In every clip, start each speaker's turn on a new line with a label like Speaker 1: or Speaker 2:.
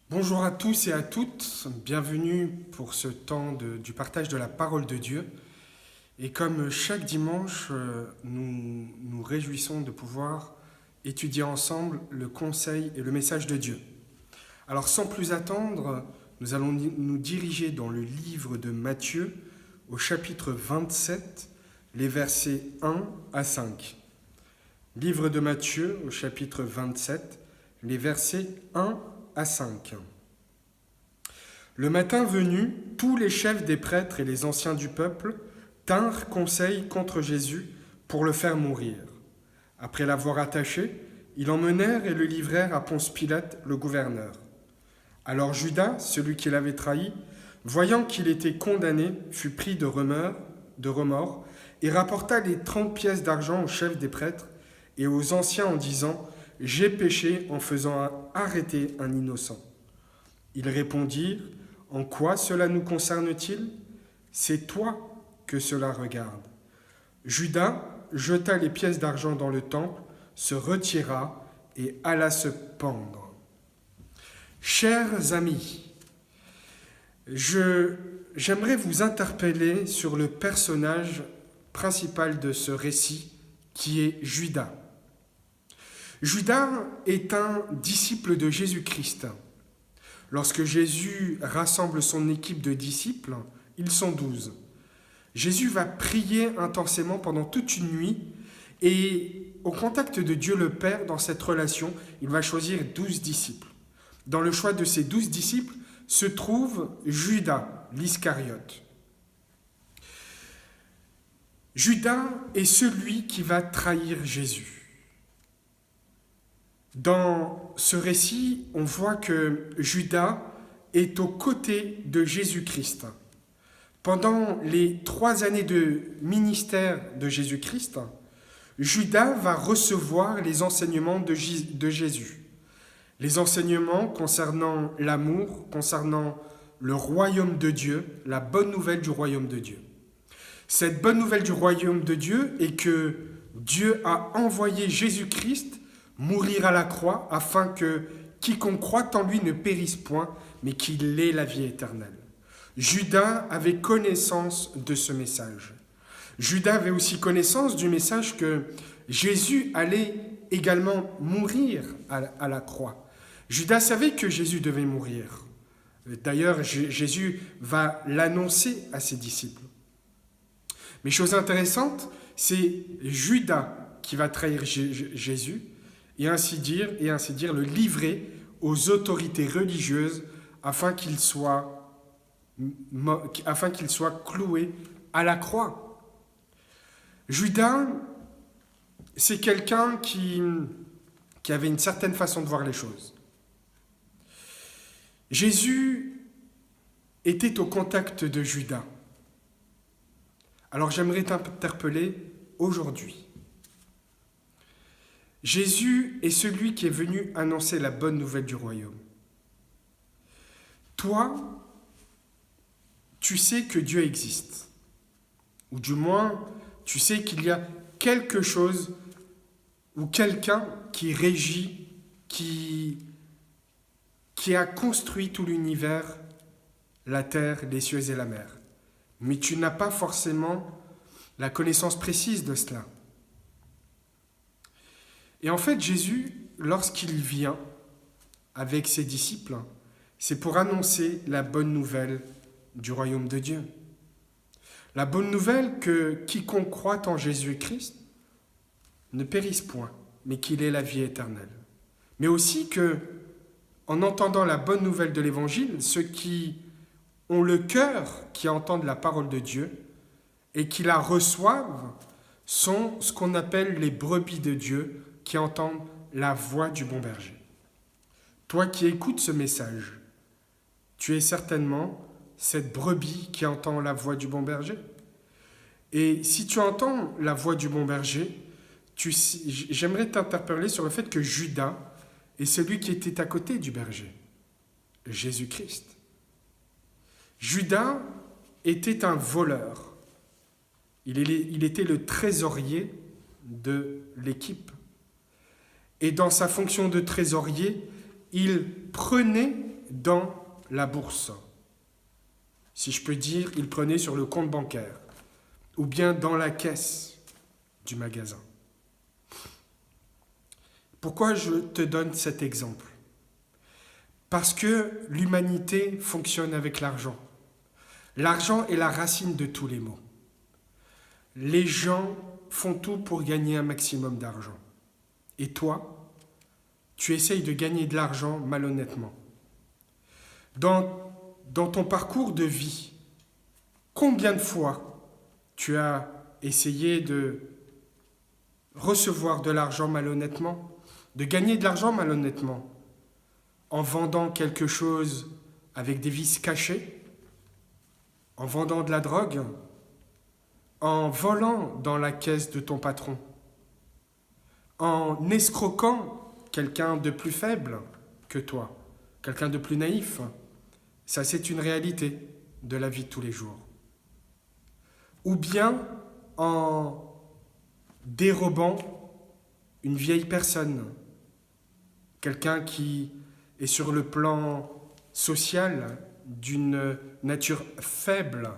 Speaker 1: Bonjour à tous et à toutes, bienvenue pour ce temps du partage de la parole de Dieu. Et comme chaque dimanche, nous nous réjouissons de pouvoir étudier ensemble le conseil et le message de Dieu. Alors sans plus attendre, nous allons nous diriger dans le livre de Matthieu au chapitre 27, les versets 1 à 5. Livre de Matthieu au chapitre 27, les versets 1 à 5. Le matin venu, tous les chefs des prêtres et les anciens du peuple tinrent conseil contre Jésus pour le faire mourir. Après l'avoir attaché, ils l'emmenèrent et le livrèrent à Ponce Pilate, le gouverneur. Alors Judas, celui qui l'avait trahi, voyant qu'il était condamné, fut pris de remords et rapporta les 30 pièces d'argent aux chefs des prêtres et aux anciens en disant « J'ai péché en faisant arrêter un innocent. » Ils répondirent « En quoi cela nous concerne-t-il ? C'est toi que cela regarde. » Judas jeta les pièces d'argent dans le temple, se retira et alla se pendre. Chers amis, j'aimerais vous interpeller sur le personnage principal de ce récit qui est Judas. Judas est un disciple de Jésus-Christ. Lorsque Jésus rassemble son équipe de disciples, ils sont 12. Jésus va prier intensément pendant toute une nuit et au contact de Dieu le Père, dans cette relation, il va choisir 12 disciples. Dans le choix de ces 12 disciples se trouve Judas, l'Iscariote. Judas est celui qui va trahir Jésus. Dans ce récit, on voit que Judas est aux côtés de Jésus-Christ. Pendant les 3 années de ministère de Jésus-Christ, Judas va recevoir les enseignements de Jésus. Les enseignements concernant l'amour, concernant le royaume de Dieu, la bonne nouvelle du royaume de Dieu. Cette bonne nouvelle du royaume de Dieu est que Dieu a envoyé Jésus-Christ mourir à la croix afin que quiconque croit en lui ne périsse point, mais qu'il ait la vie éternelle. Judas avait connaissance de ce message. Judas avait aussi connaissance du message que Jésus allait également mourir à la croix. Judas savait que Jésus devait mourir. D'ailleurs, Jésus va l'annoncer à ses disciples. Mais chose intéressante, c'est Judas qui va trahir Jésus et ainsi dire le livrer aux autorités religieuses afin qu'il soit cloué à la croix. Judas, c'est quelqu'un qui avait une certaine façon de voir les choses. Jésus était au contact de Judas. Alors j'aimerais t'interpeller aujourd'hui. Jésus est celui qui est venu annoncer la bonne nouvelle du royaume. Toi, tu sais que Dieu existe. Ou du moins, tu sais qu'il y a quelque chose ou quelqu'un qui régit, qui a construit tout l'univers, la terre, les cieux et la mer. Mais tu n'as pas forcément la connaissance précise de cela. Et en fait, Jésus, lorsqu'il vient avec ses disciples, c'est pour annoncer la bonne nouvelle du royaume de Dieu. La bonne nouvelle que quiconque croit en Jésus-Christ ne périsse point, mais qu'il ait la vie éternelle. Mais aussi que, en entendant la bonne nouvelle de l'Évangile, ceux qui ont le cœur, qui entendent la parole de Dieu et qui la reçoivent, sont ce qu'on appelle les brebis de Dieu, qui entendent la voix du bon berger. Toi qui écoutes ce message, tu es certainement cette brebis qui entend la voix du bon berger. Et si tu entends la voix du bon berger, j'aimerais t'interpeller sur le fait que Judas est celui qui était à côté du berger, Jésus-Christ. Judas était un voleur. Il était le trésorier de l'équipe. Et dans sa fonction de trésorier, il prenait dans la bourse. Si je peux dire, il prenait sur le compte bancaire ou bien dans la caisse du magasin. Pourquoi je te donne cet exemple ? Parce que l'humanité fonctionne avec l'argent. L'argent est la racine de tous les maux. Les gens font tout pour gagner un maximum d'argent. Et toi, tu essayes de gagner de l'argent malhonnêtement. Dans ton parcours de vie, combien de fois tu as essayé de recevoir de l'argent malhonnêtement, de gagner de l'argent malhonnêtement, en vendant quelque chose avec des vices cachés, en vendant de la drogue, en volant dans la caisse de ton patron, en escroquant quelqu'un de plus faible que toi, quelqu'un de plus naïf. Ça, c'est une réalité de la vie de tous les jours. Ou bien en dérobant une vieille personne, quelqu'un qui est sur le plan social d'une nature faible.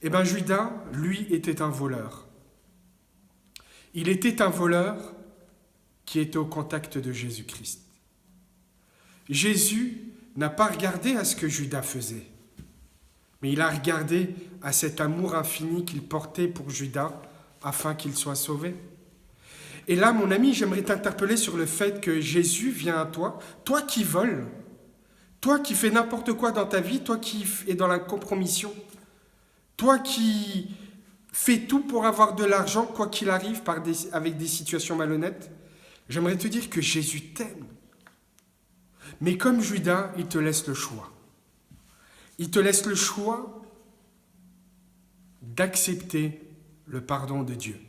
Speaker 1: Eh bien, Judas, lui, était un voleur. Il était un voleur qui était au contact de Jésus-Christ. Jésus n'a pas regardé à ce que Judas faisait, mais il a regardé à cet amour infini qu'il portait pour Judas afin qu'il soit sauvé. Et là, mon ami, j'aimerais t'interpeller sur le fait que Jésus vient à toi, toi qui voles, toi qui fais n'importe quoi dans ta vie, toi qui es dans la compromission, toi qui fais tout pour avoir de l'argent, quoi qu'il arrive, avec des situations malhonnêtes. J'aimerais te dire que Jésus t'aime. Mais comme Judas, il te laisse le choix. Il te laisse le choix d'accepter le pardon de Dieu.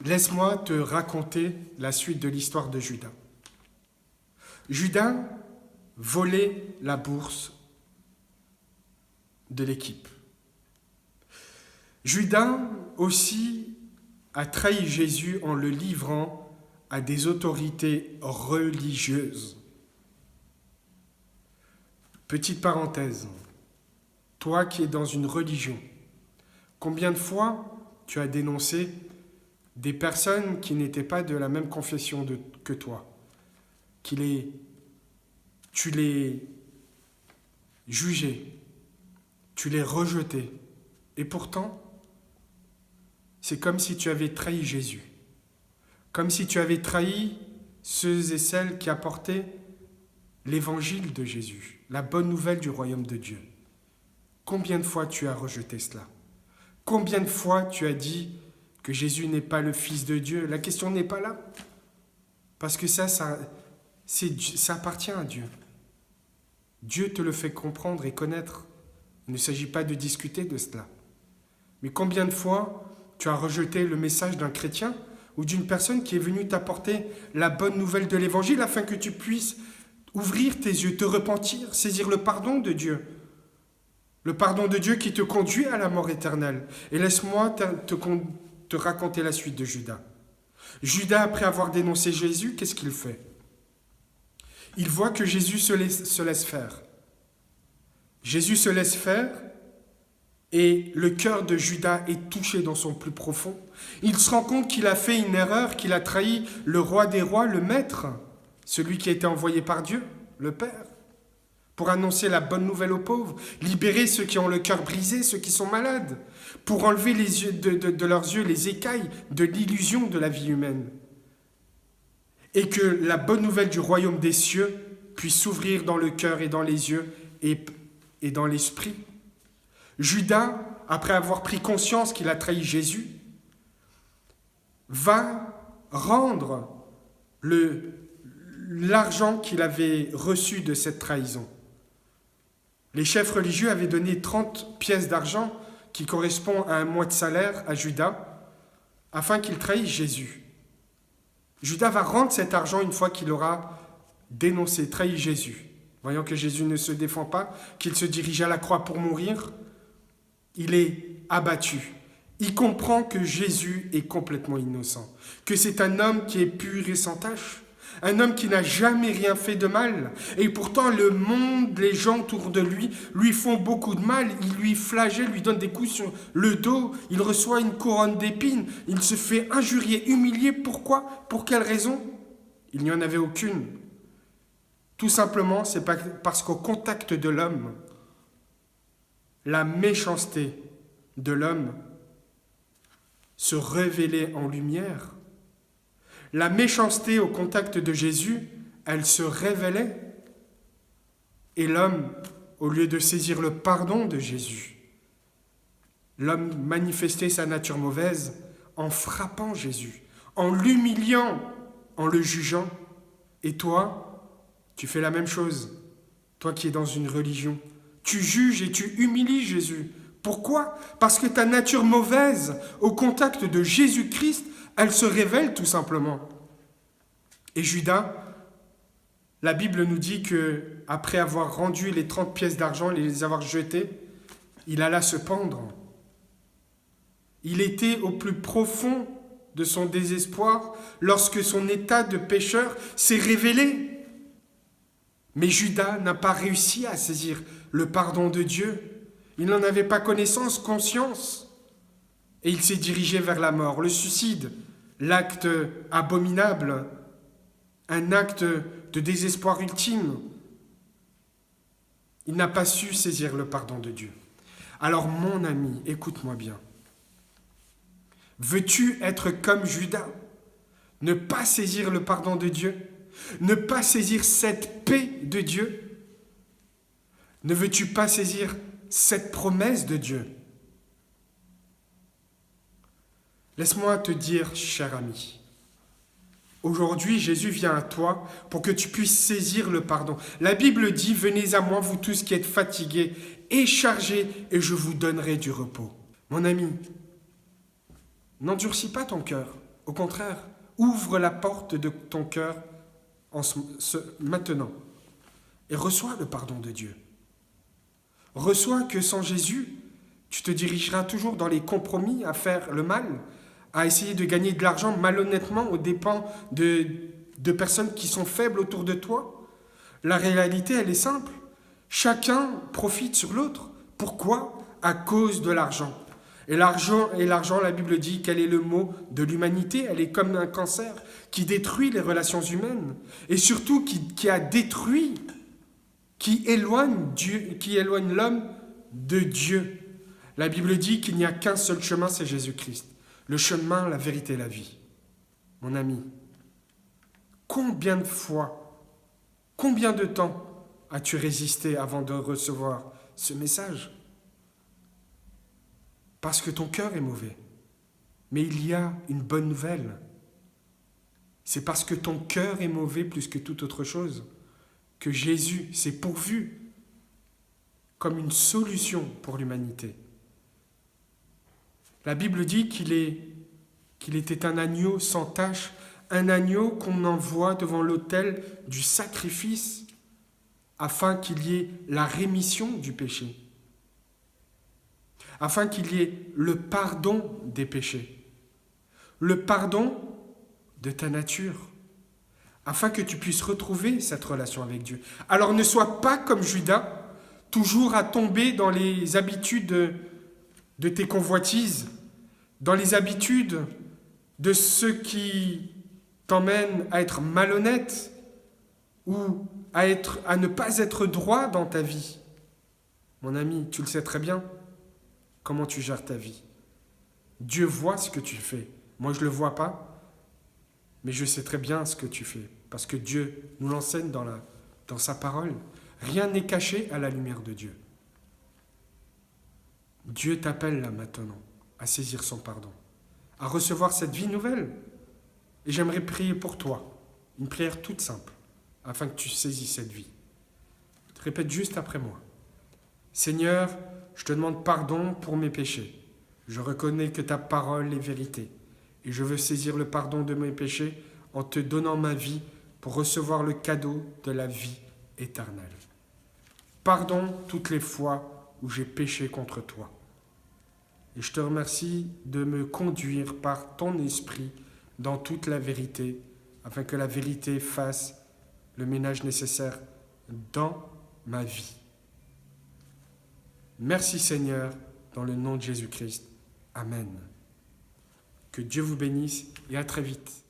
Speaker 1: Laisse-moi te raconter la suite de l'histoire de Judas. Judas volait la bourse de l'équipe. Judas aussi a trahi Jésus en le livrant à des autorités religieuses. Petite parenthèse, toi qui es dans une religion, combien de fois tu as dénoncé des personnes qui n'étaient pas de la même confession que toi, tu les jugeais, tu les rejetais, et pourtant, c'est comme si tu avais trahi Jésus, comme si tu avais trahi ceux et celles qui apportaient l'évangile de Jésus, la bonne nouvelle du royaume de Dieu. Combien de fois tu as rejeté cela ? Combien de fois tu as dit que Jésus n'est pas le Fils de Dieu ? La question n'est pas là. Parce que ça appartient à Dieu. Dieu te le fait comprendre et connaître. Il ne s'agit pas de discuter de cela. Mais combien de fois tu as rejeté le message d'un chrétien ou d'une personne qui est venue t'apporter la bonne nouvelle de l'évangile afin que tu puisses ouvrir tes yeux, te repentir, saisir le pardon de Dieu. Le pardon de Dieu qui te conduit à la mort éternelle. Et laisse-moi te raconter la suite de Judas. Judas, après avoir dénoncé Jésus, qu'est-ce qu'il fait ? Il voit que Jésus se laisse faire. Jésus se laisse faire et le cœur de Judas est touché dans son plus profond. Il se rend compte qu'il a fait une erreur, qu'il a trahi le roi des rois, le maître, celui qui a été envoyé par Dieu, le Père, pour annoncer la bonne nouvelle aux pauvres, libérer ceux qui ont le cœur brisé, ceux qui sont malades, pour enlever de leurs yeux les écailles de l'illusion de la vie humaine. Et que la bonne nouvelle du royaume des cieux puisse s'ouvrir dans le cœur et dans les yeux et dans l'esprit. Judas, après avoir pris conscience qu'il a trahi Jésus, va rendre l'argent qu'il avait reçu de cette trahison. Les chefs religieux avaient donné 30 pièces d'argent qui correspond à un mois de salaire à Judas, afin qu'il trahisse Jésus. Judas va rendre cet argent une fois qu'il aura dénoncé, trahi Jésus. Voyant que Jésus ne se défend pas, qu'il se dirige à la croix pour mourir, il est abattu. Il comprend que Jésus est complètement innocent, que c'est un homme qui est pur et sans tache, Un homme qui n'a jamais rien fait de mal. Et pourtant, le monde, les gens autour de lui font beaucoup de mal. Ils lui flagellent, lui donnent des coups sur le dos. Il reçoit une couronne d'épines. Il se fait injurier, humilier. Pourquoi? Pour quelle raison? Il n'y en avait aucune. Tout simplement, c'est parce qu'au contact de l'homme, la méchanceté de l'homme se révélait en lumière. La méchanceté au contact de Jésus, elle se révélait. Et l'homme, au lieu de saisir le pardon de Jésus, l'homme manifestait sa nature mauvaise en frappant Jésus, en l'humiliant, en le jugeant. Et toi, tu fais la même chose, toi qui es dans une religion. Tu juges et tu humilies Jésus. Pourquoi? Parce que ta nature mauvaise, au contact de Jésus-Christ, elle se révèle tout simplement. Et Judas, la Bible nous dit que après avoir rendu les 30 pièces d'argent et les avoir jetées, il alla se pendre. Il était au plus profond de son désespoir lorsque son état de pécheur s'est révélé. Mais Judas n'a pas réussi à saisir le pardon de Dieu. Il n'en avait pas connaissance, conscience. Et il s'est dirigé vers la mort, le suicide, l'acte abominable, un acte de désespoir ultime. Il n'a pas su saisir le pardon de Dieu. Alors mon ami, écoute-moi bien. Veux-tu être comme Judas? Ne pas saisir le pardon de Dieu? Ne pas saisir cette paix de Dieu? Ne veux-tu pas saisir cette promesse de Dieu? Laisse-moi te dire, cher ami, aujourd'hui Jésus vient à toi pour que tu puisses saisir le pardon. La Bible dit, venez à moi vous tous qui êtes fatigués et chargés et je vous donnerai du repos. Mon ami, n'endurcis pas ton cœur. Au contraire, ouvre la porte de ton cœur maintenant et reçois le pardon de Dieu. Reçois que sans Jésus, tu te dirigeras toujours dans les compromis à faire le mal, à essayer de gagner de l'argent malhonnêtement aux dépens de personnes qui sont faibles autour de toi. La réalité, elle est simple. Chacun profite sur l'autre. Pourquoi? À cause de l'argent. Et l'argent, la Bible dit quel est le mot de l'humanité. Elle est comme un cancer qui détruit les relations humaines et surtout qui a détruit, qui éloigne l'homme de Dieu. La Bible dit qu'il n'y a qu'un seul chemin, c'est Jésus-Christ. Le chemin, la vérité et la vie. Mon ami, combien de fois, combien de temps as-tu résisté avant de recevoir ce message? Parce que ton cœur est mauvais. Mais il y a une bonne nouvelle. C'est parce que ton cœur est mauvais plus que toute autre chose que Jésus s'est pourvu comme une solution pour l'humanité. La Bible dit qu'il était un agneau sans tache, un agneau qu'on envoie devant l'autel du sacrifice afin qu'il y ait la rémission du péché, afin qu'il y ait le pardon des péchés, le pardon de ta nature, afin que tu puisses retrouver cette relation avec Dieu. Alors ne sois pas comme Judas, toujours à tomber dans les habitudes de tes convoitises, dans les habitudes de ceux qui t'emmènent à être malhonnête ou à ne pas être droit dans ta vie. Mon ami, tu le sais très bien, comment tu gères ta vie. Dieu voit ce que tu fais. Moi, je ne le vois pas, mais je sais très bien ce que tu fais, parce que Dieu nous l'enseigne dans sa parole. Rien n'est caché à la lumière de Dieu. Dieu t'appelle là maintenant à saisir son pardon, à recevoir cette vie nouvelle. Et j'aimerais prier pour toi, une prière toute simple, afin que tu saisisses cette vie. Répète juste après moi. Seigneur, je te demande pardon pour mes péchés. Je reconnais que ta parole est vérité. Et je veux saisir le pardon de mes péchés en te donnant ma vie pour recevoir le cadeau de la vie éternelle. Pardon toutes les fois où j'ai péché contre toi. Et je te remercie de me conduire par ton esprit dans toute la vérité afin que la vérité fasse le ménage nécessaire dans ma vie. Merci Seigneur, dans le nom de Jésus-Christ. Amen. Que Dieu vous bénisse et à très vite.